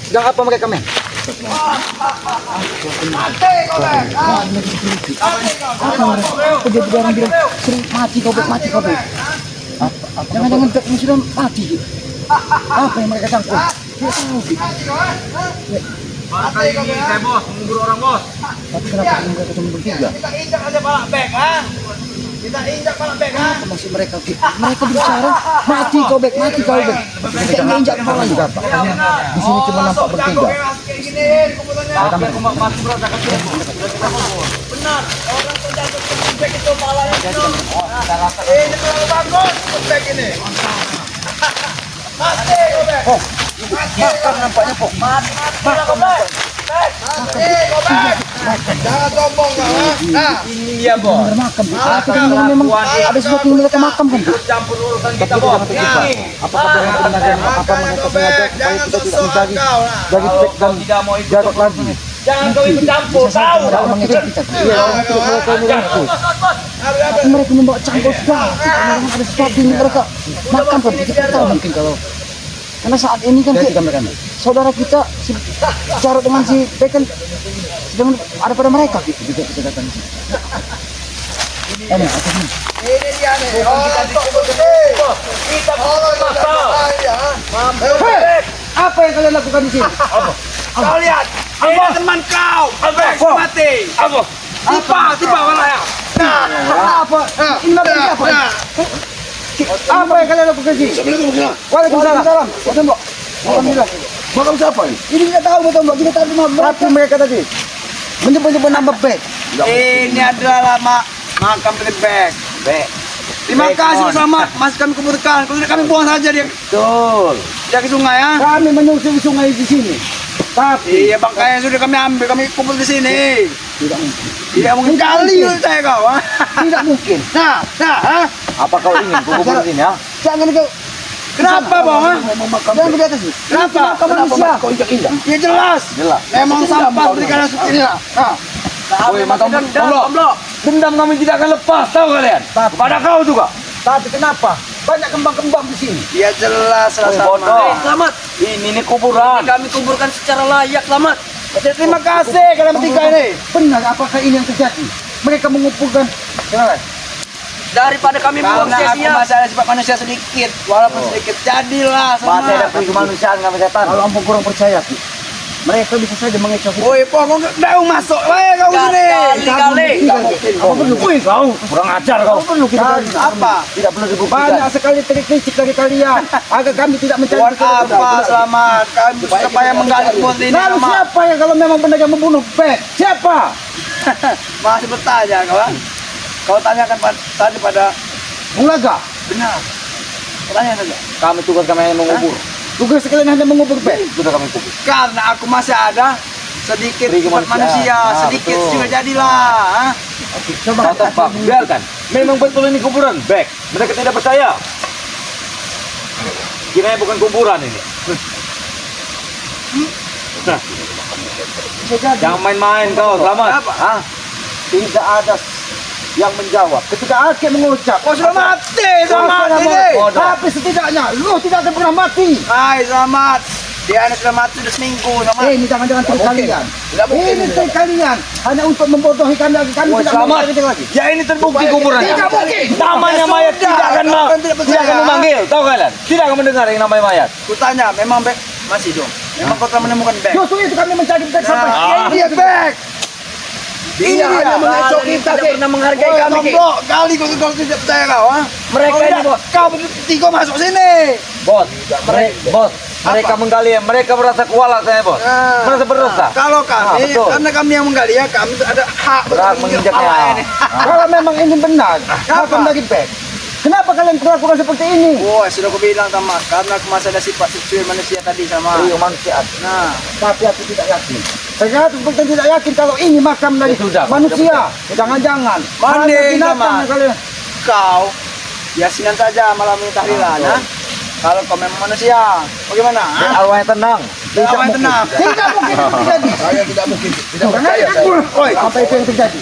Sedang apa mereka, men? Dia orang bilang sering mati kau Bek, mati kau Bek. Jangan-jangan Bek ini sudah mati. Apa yang mereka sangkut? Dia tahu Bek. Kali ini saya bos, mengubur orang bos. Tapi kenapa mereka cuma bertiga? Kita injak aja palak Bek, ha? Kita injak palak Bek, ha? Maksud mereka Bek? Mereka bicara mati kau Bek, mati kau Bek. Kita injak kepala juga Pak. Di sini cuma nampak bertiga. Benar, orang penjaga Bek itu palanya itu. Ini terlalu bagus Bek ini. Mati kau Bek. Makam nampaknya kok. Makam nampaknya. Jangan sombong kau, ha? Nah, Ini dia bos. Makam. Memang ada sesuatu yang mereka makam kan? campur urusan kita bos. Apakah dengan tenaga apa mereka sengaja supaya kita tidak mencari dari Bek dan Tidak mau ikut Jarot lagi? Jangan kau ikut campur, tahu. Tidak mengejek kita. Iya, orang itu mereka menyerangku. Tapi mereka membawa cangkul segala. Memang ada sesuatu yang mereka makam kan? Kita tahu mungkin kalau karena saat ini kan saudara kita si Jarot dengan si Bek kan sedang ada pada mereka gitu. Kita datang di sini. Ini dia nih. Oh, kita apa yang kalian lakukan di sini? kau lihat, ini teman kau, Bek mati. Tiba malah ya. Apa? Ini makan siapa? Apa yang kalian lakukan di sini? Waalaikumsalam. Alhamdulillah. Makam siapa ini? Ini kita tahu betul Mbak. Kita tahu berapa mereka tadi. Menyebut-nyebut nama Bek. Ini adalah makam Bek. Terima kasih bersama masih kami kuburkan. Kalau tidak kami buang saja dia. Betul. Dia ke sungai ya. Kami menyusuri sungai di sini. Tapi Iya bangkainya sudah kami ambil, kami kumpul di sini. tidak mungkin. Tidak mungkin kali saya kau. Ha? Tidak mungkin. Nah, ha? Apa kau ingin kubur di sini ya? Jangan kau. Kenapa bang? Ha? Jangan di atas sih. Kenapa? Makam manusia. Kau injak-injak. Ya jelas. Memang sampah berikan seperti ini. Nah, Woi, mantap dendam kami tidak akan lepas, tahu kalian? Pada kau juga. Tapi kenapa? Banyak kembang-kembang di sini. ya jelas rasa. bodoh. Selamat. Ini kuburan. Kami kuburkan secara layak, selamat. Terima kasih kalian bertiga ini. Benar, apakah ini yang terjadi? Mereka mengumpulkan. Kenapa? Daripada kami buang sia-sia. Masih ada sifat manusia sedikit, walaupun sedikit. Jadilah Masih ada sama. kemanusiaan kami setan. Kalau ampun kurang percaya, Ki. Mereka bisa saja mengecoh kita. Woi, kau nggak masuk, woi kau sini. Kali. Apa perlu? Wih kau, kurang ajar kau. Apa perlu kita Apa? Tidak perlu dibuktikan. banyak sekali trik-trik dari kalian agar kami tidak mencari Buat apa? Selamat. Kami supaya menggali kubur ini. Lalu Selamat. siapa yang kalau memang benar yang membunuh Bek? Siapa? Masih bertanya kawan. Kau tanyakan tadi pada Bulaga. benar. Pertanyaan saja. Kami tugas kami hanya mengubur. Tugas sekalian hanya mengubur Bek. Sudah kami kubur. Karena aku masih ada sedikit Sedikit sifat manusia, manusia. Ah, sedikit betul. juga jadilah. Ha? Coba Kau tebak, biarkan. Memang betul ini kuburan, Bek. Mereka tidak percaya. Kiranya bukan kuburan ini. Nah, bisa jadi jangan main-main kau, selamat. Apa? Hah? tidak ada yang menjawab. Ketika Aki mengucap, Kau sudah mati, selamat sudah ini. Bodoh. tapi setidaknya lu tidak akan pernah mati. Hai, selamat. Dia ini sudah mati sudah seminggu, selamat. Ini jangan-jangan trik kalian. Tidak mungkin. Ini trik kalian hanya untuk membodohi kami agar kami Woi, tidak selamat. mencari kita lagi. Ya ini terbukti kuburannya. Tidak mungkin. Namanya mayat Sudah, tidak akan kalian tidak percaya. tidak akan memanggil, tahu kalian? Tidak akan mendengar yang namanya mayat. Kutanya, memang Bek masih dong. Memang kau telah menemukan Bek. Justru itu kami mencari Bek sampai Nah, ini dia Bek. Ini hanya mengecoh kita, tidak pernah menghargai kami, Ki. Goblok kali kau tidak percaya kau, ha? Mereka Kau ini, tidak- bos. Kau bertiga masuk sini. Bos, mereka menggali, mereka merasa kualat saya, bos. Nah, Merasa berdosa. Kalau kami, betul. karena kami yang menggali ya, kami tuh ada hak Berhak untuk menginjaknya. kepala ini. Kalau memang ini benar, Kenapa? makam dari Bek. Kenapa kalian perlakukan seperti ini? Wah, sudah aku bilang sama, karena aku masih ada sifat seksual manusia tadi sama. Iya, manusia. Nah, Tapi aku tidak yakin. Saya tidak yakin kalau ini makam dari Ya sudah, manusia. Jangan-jangan. Mandi, Ada binatang Taman. yang kalian. kau yasinan saja malam ini tahlilan, ha? Kalau kau memang manusia, bagaimana? Dan Ha? arwahnya tenang. Tidak apa yang tenang. Tidak mungkin itu terjadi. Saya tidak mungkin. Tidak Percaya saya. Oi, Apa itu yang terjadi?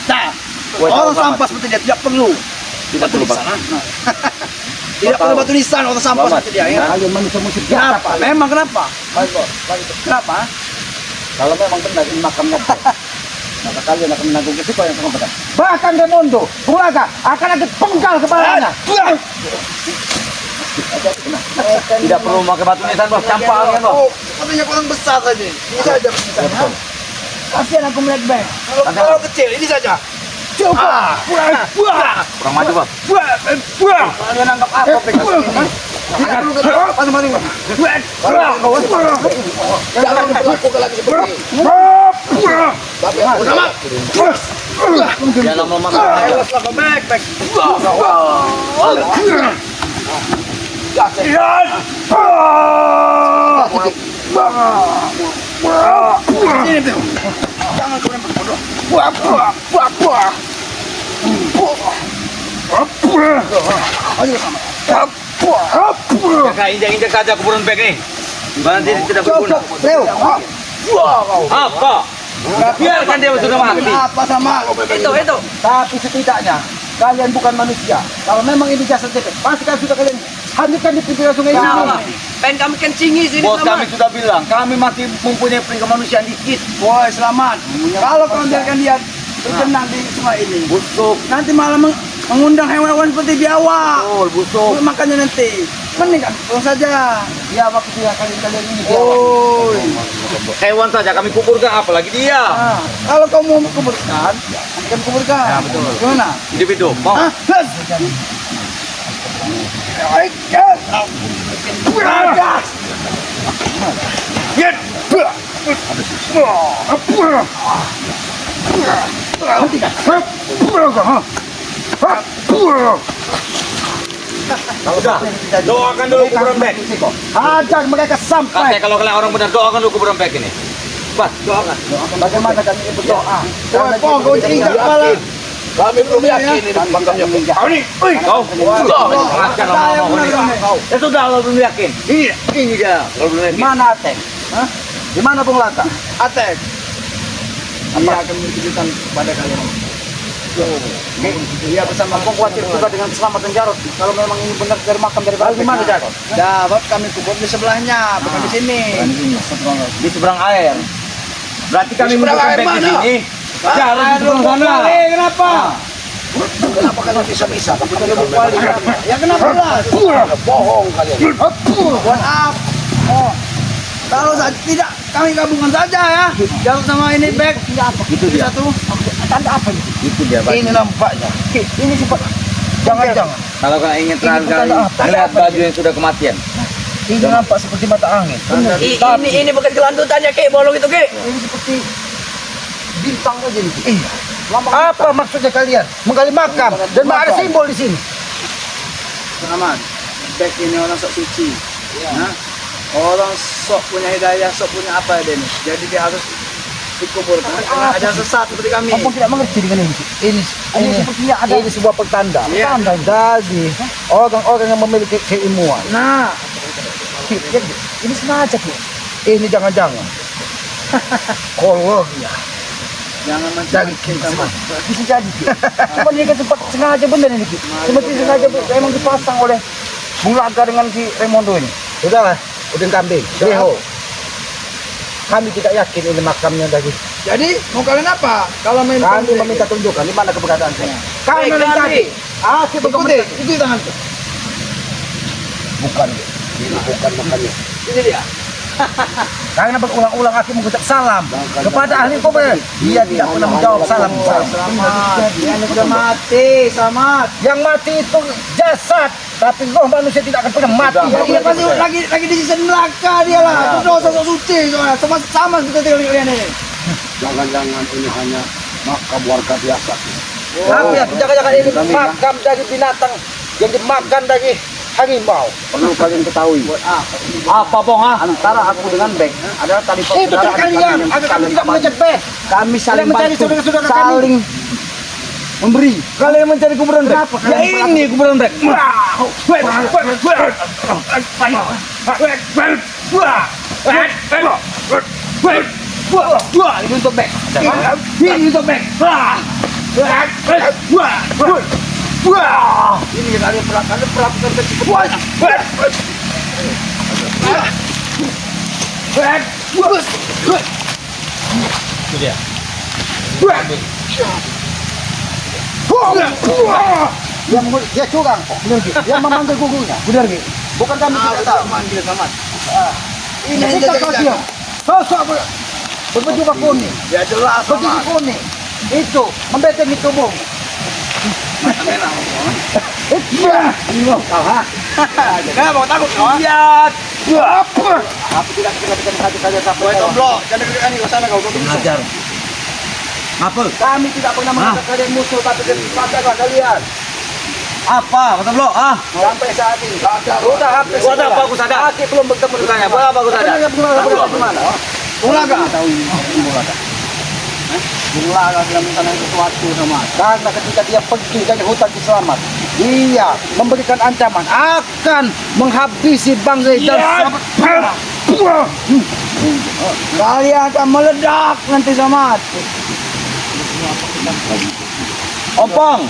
nah, Woi, orang selamat. sampah seperti dia tidak perlu. Tidak perlu, Bang. Nah. Tidak perlu batu nisan atau sampah Selamat. seperti dia. Ya. Kalian manusia musik biasa, Kenapa? Pak. Memang kenapa? Baik, Pak. Baik, Pak. Kenapa? Kalau memang benar ini makamnya Pak, maka kalian akan menanggung risiko yang sangat berat. Bahkan Raimondo, Bulaga akan ada penggal kepalanya. Tidak perlu pakai batu nisan bos, campak kan bos. Oh, katanya kurang besar saja. Ini saja besar. Kasihan aku melihat bang. Kalau kecil ini saja. Coba. Kurang maju bos. Kalian anggap apa pegang ini? Tidak perlu ketawa. Masing-masing. Jangan dilakukan lagi seperti ini. Bapak yang sama. Dia lama-lama. Awas lah, back. Sini, Bel. Jangan kau nampak bodoh. Ayo sama. Kakak injak-injak saja kuburan bek nih. Nanti tidak berguna. Leo. Apa? Biarkan dia sudah mati. Apa sama? Itu. Tapi setidaknya kalian bukan manusia. Kalau memang ini jasad bebek, pasti kan sudah kalian hanyutkan di pinggir sungai ini. Pengen kami kencingi sini. Bos kami sudah bilang, kami masih mempunyai kemanusiaan dikit. Woi, selamat. Kalau kau biarkan dia berkenang di sungai ini, Busuk. nanti malah mengundang hewan-hewan seperti biawak. Busuk. Makanya nanti mending kan pulang saja. Ya waktu dia kalian ini. Oh, Hewan saja kami kuburkan, apalagi dia. nah, kalau kau mau kuburkan, nanti kami kuburkan. Ya, betul. Gimana? Individu, mau? Hah? Yes. Baik, yes. Gas. Yes. Sudah. Doakan dulu kuburan bek. Hajar mereka sampai. Kakek kalau kalian orang benar, doakan dulu kuburan bek ini. Pas, doakan. Bagaimana kami ini berdoa? Kau tinggal malah. Kami belum yakin ini makamnya Kau nih, kau. Makan lama-lama kau. Ya sudah, kalau belum yakin. Ini dia. Kalau belum yakin. Mana Ateng? Hah? Di mana Bung Lata? Atek. Dia akan menunjukkan kepada kalian. Dia bersama Bung khawatir juga dengan keselamatan Jarod. Kalau memang ini benar dari makam dari Bang, gimana Jarod? Dapat kami kubur di sebelahnya, bukan di sini. Di seberang air. Berarti kami seberang menguburkan air bek di mana? sini. Jarod di seberang sana. Kenapa? Kenapa kalian bisa-bisa? Ya kenapa lah? Bohong kalian. Buat apa? Oh. Kalau tidak, kami gabungan saja ya. Jangan sama ini back. Itu dia. Satu. Tanda apa ini? Itu dia. Pak. Ini nampaknya. Ini sempat. Jangan-jangan. Kalau kalian ingin terakhir Ini kali bukan apa. melihat baju yang sudah kematian. Ini nampak seperti mata angin. Ini bukan kelanjutannya Ki, bolong itu Ki. Ini seperti bintang aja nih. Iya. Apa maksudnya kalian? Menggali makam dan ada simbol di sini. Selamat. Back ini orang sok suci. Nah, orang sok punya hidayah, sok punya apa dia nih. Jadi dia harus dikuburkan. Karena ada sesat seperti kami. Aku tidak mengerti dengan ini. Ini sepertinya ada ini sebuah pertanda. Iya. Pertanda dari orang-orang yang memiliki keilmuan. Nah, Ini sengaja Ki. Ini jangan-jangan. Kolor ya. jangan mencari sama. Bisa jadi Ki. Cuma dia kan sempat sengaja bener ini Ki. Seperti sengaja emang dipasang oleh Bung Laga dengan si Raimondo ini. Sudahlah, udin kambing. Reho. Kami tidak yakin ini makamnya dari. Jadi mau kalian apa? Kalau main Kami meminta tunjukkan di mana keberadaan saya. Kami Baik, mencari. Ikuti, Berkomunikasi. ikuti tanganku. Bukan. Ini bukan makamnya. Ini dia. Karena berulang-ulang Aki mengucap salam kepada ahli kubur. Dia tidak pernah menjawab salam. Selamat. Dia sudah mati, selamat. Yang mati itu jasad, tapi roh manusia tidak akan pernah mati. Ya, dia pasti lagi di sisi neraka dia lah. Itu dosa sok suci soalnya. Sama seperti kalian ini. Jangan-jangan ini hanya makam warga biasa. Tapi ya, jangan-jangan ini makam dari binatang yang dimakan dari harimau. Perlu kalian ketahui. Apa Bong? Antara aku dengan Bek adalah tali Itu kalian, agar kami tidak mengejar bed. Kami saling mencari bantu, saudara-saudara kami. saling memberi. Kalian mencari kuburan Bek. Kenapa Ya kalian ini kuburan Bek. Ini untuk Bek. Ini untuk Bek. Ini kalian perhatikan kecepatan. Itu dia. Dia curang kok. Benar Ki. Dia memanggil gurunya. Benar Ki. Bukan kami tidak tahu. Manggil Samad. Ini kita kau dia. Sosok berbaju kuning. Ya jelas Baju Samad. kuning. Itu membetengi tubuh. Itu. Ini mau kau ha? Nah, mau takut kawan? Lihat. Aku tidak perhatikan hati kalian sampai Boy sekarang. Tomblo, jangan dudukkan di sana kau. Ngajar. Apa? Kami tidak pernah menganggap kalian musuh, tapi kepadalah kalian. Apa? Kata belum? Sampai saat ini. Sudah habis. Buat apa aku sadar? Aki belum bertemu Tanya, buat apa aku sadar? Gimana? Ulaga. Tahu ini Ulaga. Ulaga dalam tanah sesuatu sama. Karena ketika dia pergi dari hutan selamat, dia memberikan ancaman akan menghabisi bangsa dan kalian akan meledak nanti Samad. Ompong.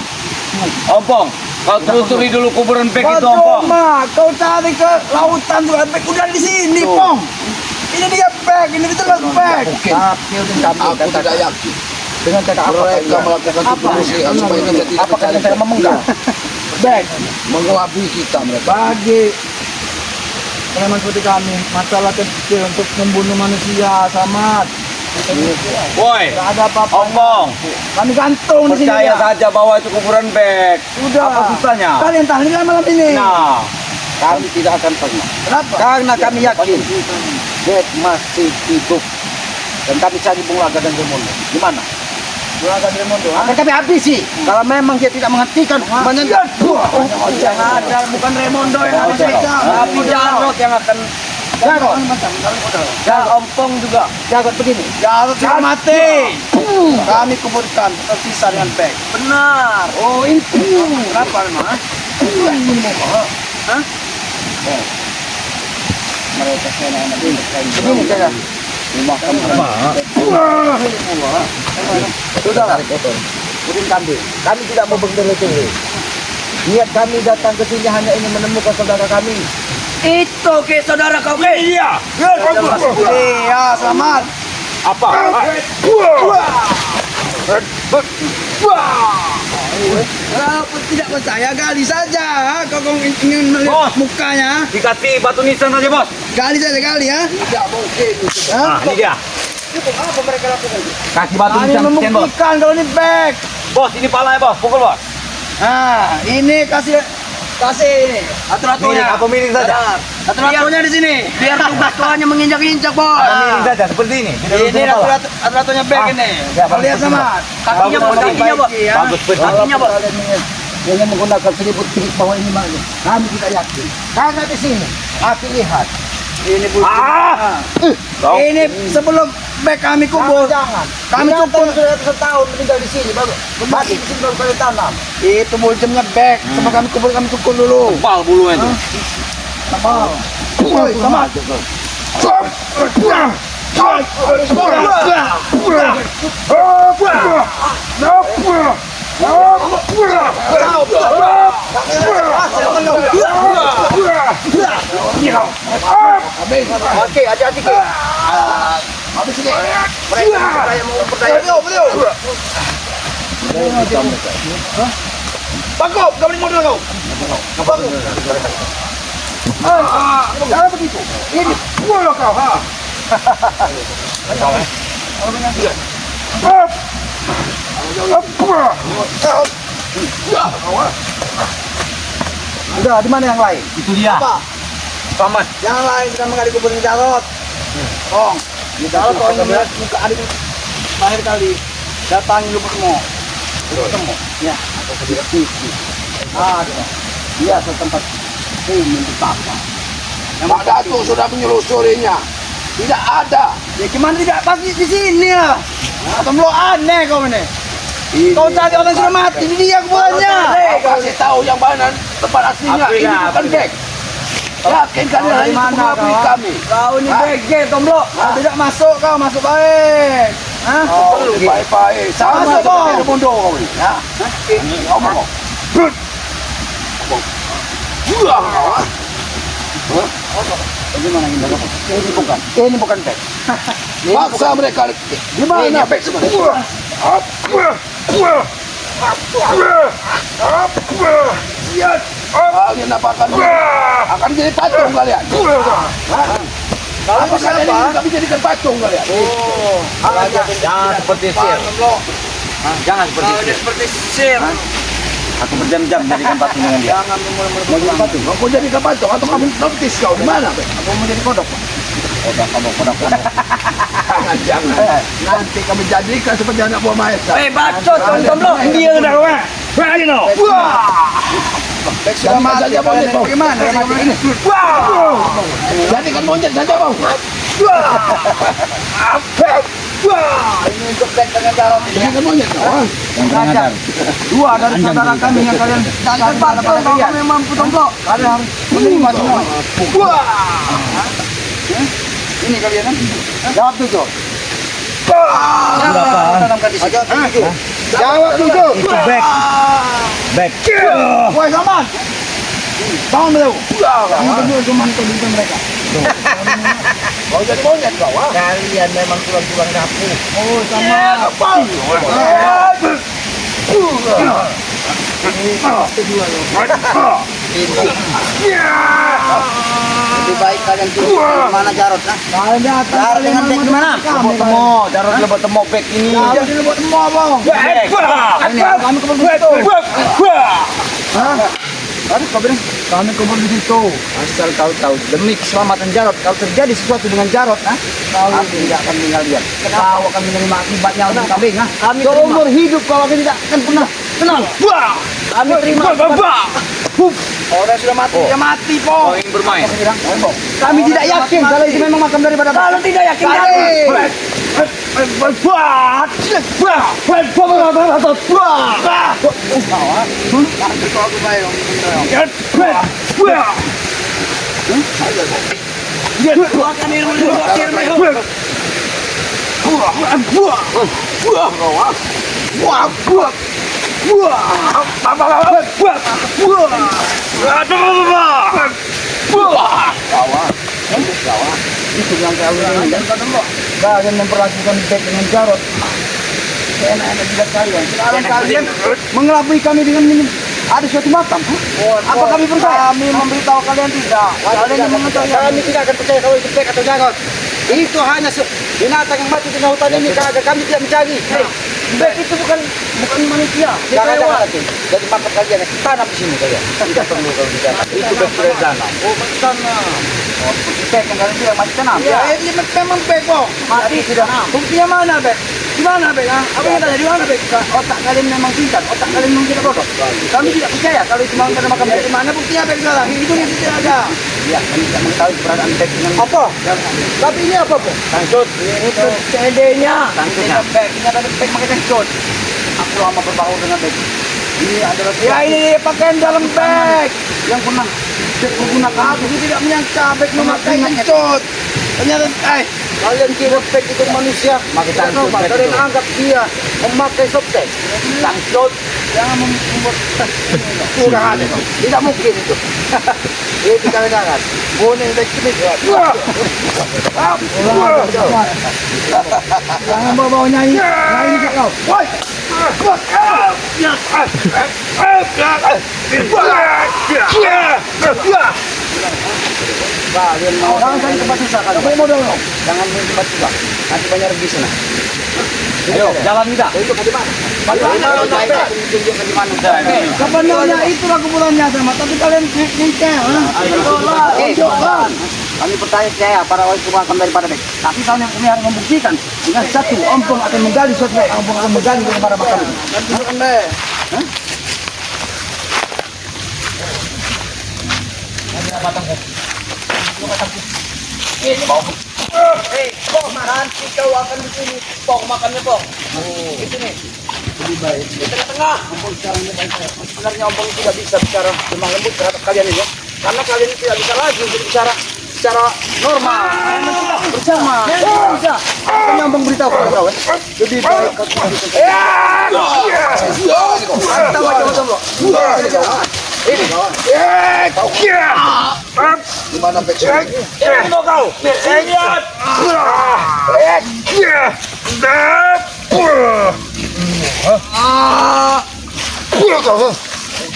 Ompong. Kau telusuri dulu kuburan Bek itu, Ompong. Kau cari ke lautan tuh Bek udah di sini, Pong. Ini dia Bek, ini betul Bek. Aku tidak yakin Dengan cara apa mereka melakukan kemanusiaan supaya kita tidak Apakah mencari saya memenggal? Bek, mengelabui kita mereka. bagi teman seperti kami, masalah kecil untuk membunuh manusia, Samad. Woi. Tidak ada apa-apa. Ompong. Kami gantung di sini. Percaya ya. saja bahwa itu kuburan Bek. Sudah. Apa susahnya? Kalian tahan malam ini. Nah. Kami tidak akan pernah. Kenapa? Karena kami yakin Bek masih hidup. Dan kami cari Bulaga dan Remondo. Di mana? Bulaga dan Remondo. Akan kami habisi. Kalau memang dia tidak menghentikan, jangan ada, bukan Remondo yang harus tapi Jarot yang akan Jarot. Dan Ompong juga. Jarot begini. Jarot sudah mati. Kami kuburkan tersisa dengan Bek. Benar. Oh itu. Kenapa memang? Hah? Mereka anak-anak ini begini saja. Sudah. Udin kambing. Kami tidak mau bertele-tele. Niat kami datang ke sini hanya ingin menemukan saudara kami. Itu ke saudara kau ke? Iya. Iya, selamat. Apa? Kalau tidak percaya gali saja. Kau ingin melihat mukanya. Dikasih batu nisan saja, Bos. Gali saja gali ya. Tidak mungkin. Nah, ini dia. Apa mereka lakukan? Kasih batu Kami nisan sekian, Bos. membuktikan kalau ini Bek. Bos, ini palanya, Bos. Pukul, Bos. Nah, ini kasih ini Miring, apa miring saja? aturannya di sini. Biar tugas tuanya menginjak-injak, Bos. Apa miring saja, seperti ini. Tidak Ini usah kepala. aturannya Bek ini. Ya, Kau lihat bagus, sama Kakinya, Bos. Kakinya, Bos. ya. Bagus, betul. Kakinya, Bos. Hanya menggunakan seribut tirik bahwa ini mana? Kami tidak yakin. Karena di sini, Aki lihat. Ini Kau. Ini sebelum Bek kami kubur. Jangan. Kami Binatang kubur. sudah setahun meninggal di sini, baru mati di sini baru kali tanam. Itu bulcemnya Bek. Sebelum kami kubur dulu. Tebal bulunya itu. Apa? Woi, sama. Oke, hati-hati ke. Habis ini. Mereka mau berdaya. Bakop, kau beli modal kau. Jangan begitu. Ini Bola kau, ha. udah di mana yang lain? Itu dia. Apa? Selamat. Yang lain sedang mengali kubur di Jarot. Tong. Di Jarot kau ingin melihat muka adik terakhir kali. Datangi lu semua. Ketemu. Ya. Ada. Dia setempat ingin betapa. Pak Datuk sudah menyelusurinya. Tidak ada. Ya gimana tidak pasti di sini lah. Atau lo aneh kau ini. Kau cari orang sudah mati, ini dia kuburannya. Kau kasih tahu yang mana tempat aslinya. Aku Ini ingat, bukan aku Bek. Yakin kalian Kau hanya di mana untuk mengabui kau? kami. Kau ini Hah? BG, Tomblo. Kau tidak masuk kau, masuk baik. Hah? Oh, baik-baik. Sama Masuk, seperti kau. Remondo kau ini. Ya. Ini omong kau. Bagaimana ini bapak? Ini bukan bek. Paksa mereka. Gimana bek sebenarnya? Kalian apa akan jadi patung kalian? Apa kalian ingin kami jadikan patung kalian? Jangan seperti sir. Jangan seperti sir. Seperti sir. Aku berjam-jam jadikan patung dengan dia. Jangan Mau jadi patung? Mau jadikan patung atau kamu notis kau di mana? Aku mau jadi kodok. Kodok. Jangan. Nanti kami jadikan seperti anak buah maestra. bacot jomblo. Dia udah wah. Ayo no. Sudah mati saja monyet bau. Bagaimana? Ini. Jadikan monyet saja bau. Ini untuk bek dengan jarum. Jadikan monyet bau. Yang kurang ajar. Dua dari saudara kami yang kalian Jangan bacot kalau kamu mampu jomblo. kalian harus menerima semua. Ini kalian kan? Jawab dulu. Tanamkan di sini. Jawab dulu. Itu back. Back. Woi Saman. Bangun dulu. Kamu berdua cuma untuk mereka. Mau jadi monyet kau? Kalian memang tulang-tulang rapuh. Oh sama. Lebih baik kalian tunjuk mana Jarot. Kalian datang. Jarot dengan bek di mana? Temo, Jarod lebih temo back ini. Kalian di buat semua bang. Ini kami kebun di situ. Harus kau bilang kami kebun di situ. Asal kau tahu demi keselamatan Jarot, kalau terjadi sesuatu dengan Jarot, kau tidak akan tinggal diam. Kau akan menerima akibatnya untuk kambing. Kami seumur hidup kau akan tidak akan pernah tenang. Kami terima. Orang sudah mati, dia mati po. Kau ingin bermain? Kami tidak yakin kalau itu memang makam daripada Kalau tidak yakin itu yang kalian kalian memperlakukan baik dengan Jarot seenak-enak tidak kalian. Sekarang kalian mengelabui kami dengan ada suatu makam. Apa kami percaya? Kami memberitahu kalian tidak. Kalian yang mengetahui. Kami tidak akan percaya kalau itu baik atau Jarot. Itu hanya binatang yang mati di tengah hutan ini. Karena kami tidak mencari. Baik itu bukan manusia. Jangan jadi makam kalian tanam di sini kalian. Tidak perlu kalau bicara. Itu baik dari tanam. Oh tanam. Oh, baik yang kalian bilang mati tanam. Ya, ini memang baik kok. Mati tidak. Buktinya mana baik? Di mana baik? Apa yang ada di mana baik? Otak kalian memang singkat. Otak kalian memang tidak bodoh. Kami tidak percaya kalau itu memang ada makam baik. Di mana buktinya baik sekarang? Itu yang tidak ada. Ya, kami tidak mengetahui keberadaan baik dengan apa? Tapi ini apa po? Tangsut. Itu CD-nya. Tangsutnya. Baik, ini ada baik pakai tangsut. Aku lama berbaur dengan baik. Ini adalah ya ini pakaian dalam bag yang pernah menggunakan. Aku tidak menyangka bag memakai tangsut. Ternyata kalian kira bag itu manusia. Pakai tangsut. Kalian anggap dia memakai softtek. Tangsut. Jangan membuat kurang ada. Tidak mungkin itu. Itu kalian jangan. Boleh bag ini. Jangan bawa nyanyi. Nyanyi ke kau. Woi. Kalian mau jangan cari tempat susah kalian. Jangan mau dong. Jangan main tempat susah. Nanti banyak rugi sana. Ayo, jalan kita. Itu di mana? Tunjukkan di mana. Sebenarnya itulah kuburannya sama. Tapi kalian ngeceh. Tunjukkan. Kami percaya para wali makam daripada baik. Tapi kalian harus membuktikan dengan satu ompong akan menggali suatu ompong akan menggali daripada makam ini. Tunjukkan deh. Nanti kau akan di sini. Pok makannya pok. Itu nih. Lebih baik. Di tengah-tengah. Sebenarnya ompong tidak bisa bicara lemah lembut terhadap kalian ini. Karena kalian tidak bisa lagi untuk bicara secara normal. Bersama. Bisa. Kami ompong beritahu kepada kau. Lebih baik kau. Mantap aja. Gimana Bek? Ini mau kau. Lihat.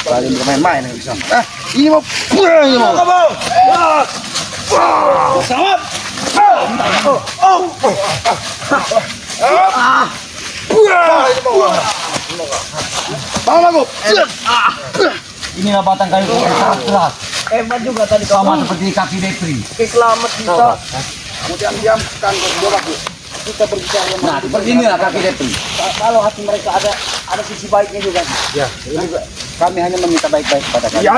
Kali bermain-main yang bisa. Ini mau ini mau. Selamat. Bangun aku. Inilah batang kayu yang sangat keras. Hebat juga tadi Sama kamu. seperti kaki Depri. Oke, selamat kita. Kamu diam-diamkan kau aku. Kita berbicara Nah, seperti inilah kaki Depri. Kalau hati mereka ada sisi baiknya juga. Ya, ini kami hanya meminta baik-baik kepada kalian. Ya,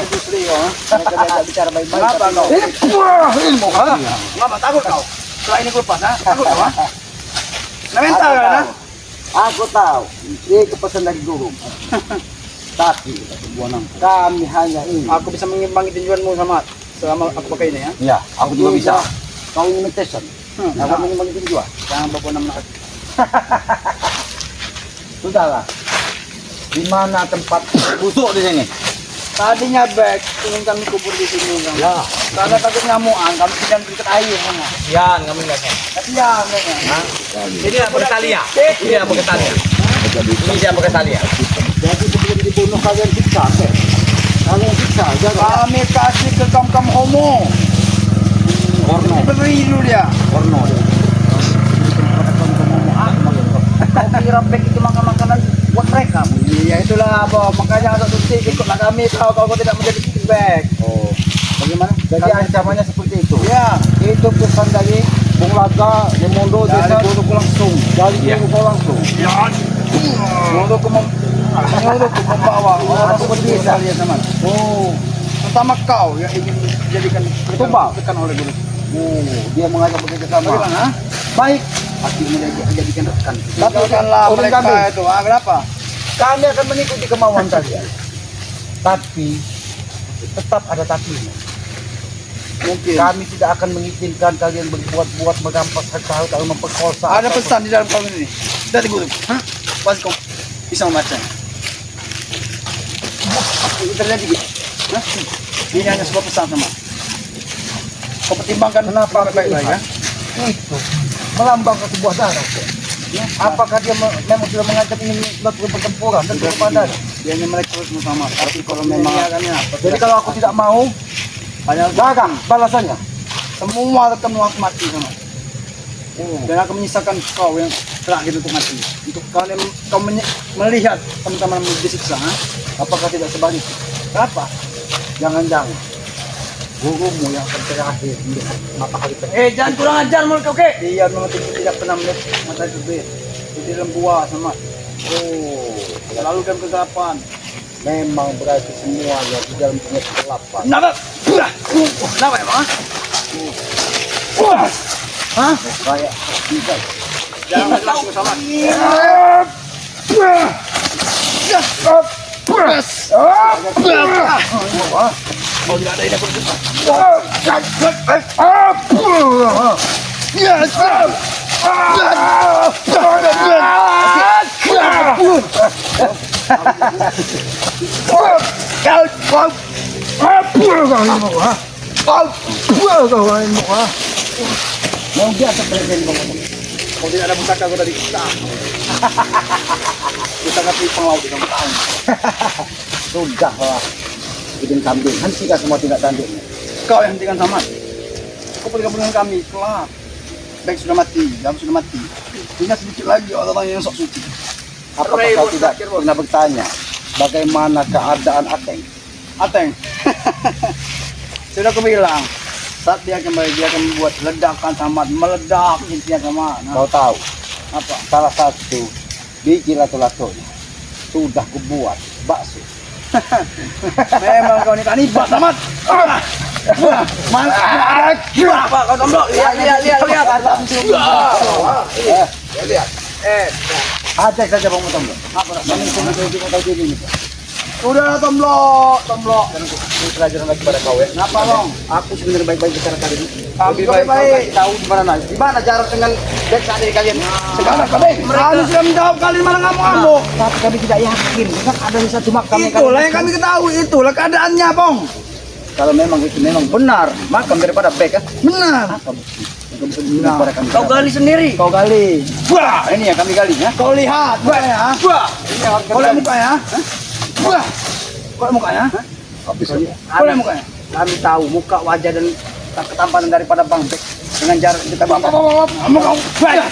Justru ya, mereka diajak bicara baik-baik. Kenapa kau? ini mau kalah. Kenapa takut kau? Setelah ini gue lepas, ha? Takut kau, ha? Nah, mental Aku kan, ha? tahu. Aku tahu. Itu pesan dari guru. Tapi kami hanya ingin. Aku bisa mengimbangi tinjuanmu sama selama aku pakai ini, ya. Ya, aku juga bisa. Kau ingin mentesan. Aku ingin mengitin juga. Jangan bawa nama aku. Sudahlah. Di mana tempat busuk di sini? Tadinya back, ingin kami kubur di sini, kan? Ya. Karena takut nyamuan, kami tidak dekat air, kan? Yan, kami lihatnya. Tapi ya, kan? Ini apa ketalia? Ini apa ketalia? Ini apa ketalia? Jadi sebelum dibunuh kalian siksa. Kalian siksa. Jangan. Kami kasih ke kaum homo. Porno. Beri dulu dia. Porno. Kau kira back itu makan makanan buat mereka? Iya itulah, Bob. Makanya ada tuti ikutlah kami kalau kau tidak menjadi back. Oh. Bagaimana? Jadi ancamannya seperti itu. Ya, Itu pesan dari Bung Laga, Demondo, dari Desa, buruk langsung. dari Bung langsung. Untuk membawa orang seperti kalian teman. Oh. Terutama kau yang ingin dijadikan Coba. tekan oleh guru. Oh, dia mengajak bekerja sama. Bagaimana? Baik. Hati menjadikan rekan. Lakukanlah Orang mereka kami. itu. Ah, kenapa? Kami akan mengikuti kemauan kalian. Tapi tetap ada tapi. Mungkin. Kami tidak akan mengizinkan kalian berbuat-buat merampas harta atau memperkosa. Ada atau- pesan di dalam kau ini. Dari guru. Hah? Pas kau bisa membaca. Itu terjadi gitu. Hah? Ini hanya sebuah pesan sama. Kau pertimbangkan Kenapa baik-baik ya. Itu melambangkan sebuah darah. Ya. Apakah dia memang sudah mengajak ini melakukan pertempuran dan kepada? Dia hanya mereka terus bersama. Tapi kalau memang Jadi kalau aku tidak mau, hanya gagal balasannya. semua tetap harus mati sama. Dan akan menyisakan kau yang terakhir untuk mati. Untuk kau melihat teman-teman disiksa. Ha? Apakah tidak sebaliknya? Apa? Jangan-jangan gurumu yang akan terakhir untuk matahari tengah. Jangan kurang ajar mulut kau, Kek. Dia memang tidak pernah melihat matahari terbit. Di dalam gua sama. Oh, Selalu dalam kegelapan. memang berarti semuanya di dalam punya kegelapan. Kenapa? Kenapa emang? Hah? Kayak bisa. Jangan langsung sama. Kau tidak ada ini aku Mau dia atau presiden kamu? Kau tidak ada pusaka kau tadi. Pusaka pipang laut di kamu tahu. Sudah lah. Bikin kambing. Hentikan semua tindak tanduknya. Kau yang hentikan sama. Kau bergabung dengan kami. Kelak. Baik sudah mati. Kamu sudah mati. Tinggal sedikit lagi orang yang sok suci. Apakah kau tidak pernah bertanya bagaimana keadaan Ateng? Ateng. Sudah aku bilang. Saat dia kembali dia akan membuat ledakan sama meledak intinya sama. Kau tahu, Apa? salah satu biji lato-latonya sudah kubuat bakso. Memang kau ini kanibal tamat. Mantap. Apa kau tomblok? Lihat. Lihat. Ajak saja bang tombol. Apa nak? Kami sudah tahu diri ini. Udah tomblok. pelajaran lagi pada kau ya. Kenapa bang? Aku sebenarnya baik-baik bicara kali ini. Lebih Kau baik kasih tahu di mana jarak dengan back saat ini kalian. Sekarang kami sudah menjawab kalian malah ngamuk-ngamuk. Tapi kami tidak yakin. Kan ada di satu makam yang Itulah yang kami ketahui, itulah keadaannya bang. Kalau memang itu memang benar, makam daripada back ya. Benar. Kau gali sendiri. Kau gali. Wah, Ini yang kami gali ya. kau lihat, buat ya. Wah, ini yang harus Kau lihat muka ya. Wah, kau lihat muka ya. Kau lihat muka ya. Kami tahu muka, wajah dan ketampanan daripada Bang Bek dengan jarak kita Muka. Baik.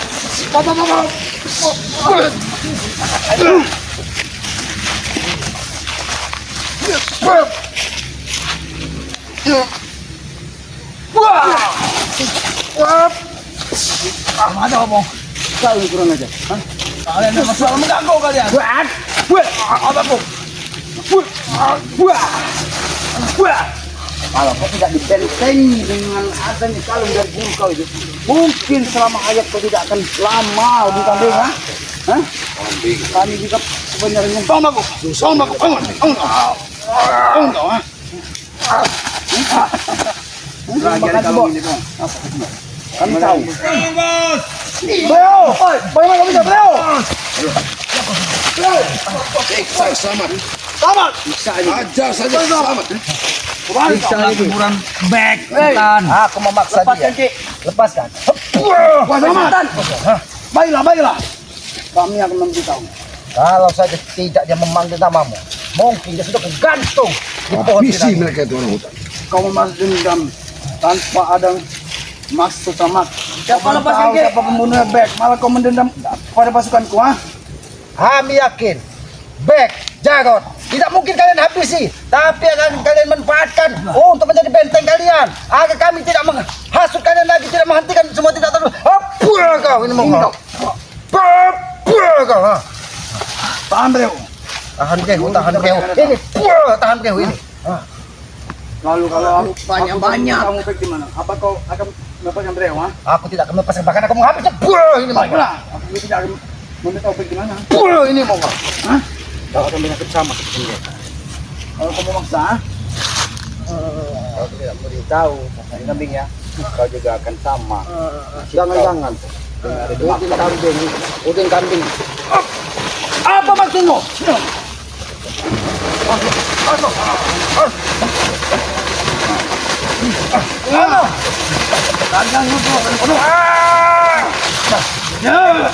Ada apa? Kau yang kurang aja. Hah? Kalian yang masalah mengganggu kalian. Apa kau? Kalau kau tidak dibentengi dengan adanya kalung dari guru kau itu, mungkin selama hayat kau tidak akan lama di kambing, ha? Hah? Kami juga sebenarnya Bangun aku. Bangun kau, ha? Belajar kalung ini, Bang. Kami tahu. Beliau, bagaimana kau bisa beliau? Selamat. Selamat. Ajar saja selamat. Kuburan back. Aku memaksa dia. Lepaskan. Wah, selamat. Baiklah. Kami akan memberitahu. Kalau saja tidak dia memanggil namamu, mungkin dia sudah kegantung di pohon Habisi pinang. mereka itu orang hutan. Kau membalas dendam tanpa ada maksud sama. Siapa Kau lepaskan tahu ke? siapa pembunuh Bek, malah kau mendendam pada pasukanku, ha? Kami yakin, Bek, Jarod, tidak mungkin kalian habisi, tapi akan kalian manfaatkan untuk menjadi benteng kalian, agar kami tidak menghasut kalian lagi, tidak menghentikan semua tidak terus. Apa kau ini mau kau? Apa kau? Ha? Tahan beliau. Tahan kehu. Ini, tahan kehu ini. Lalu kalau aku Banyak-banyak. kamu Bek di mana? Apa kau akan melepaskan beliau, ha? Aku tidak akan melepaskan, bahkan aku menghabiskan. Ini mau kau. Baiklah, aku tidak akan memberitahu Bek di mana. Ini mau kau. Hah? Kau akan bersama sama seperti ini. Kalau kau memaksa, ha? Kau tidak beritahu, kambing ya. Kau juga akan sama. Jangan. Udin kambing. Apa maksudmu? Kalian nyuruh.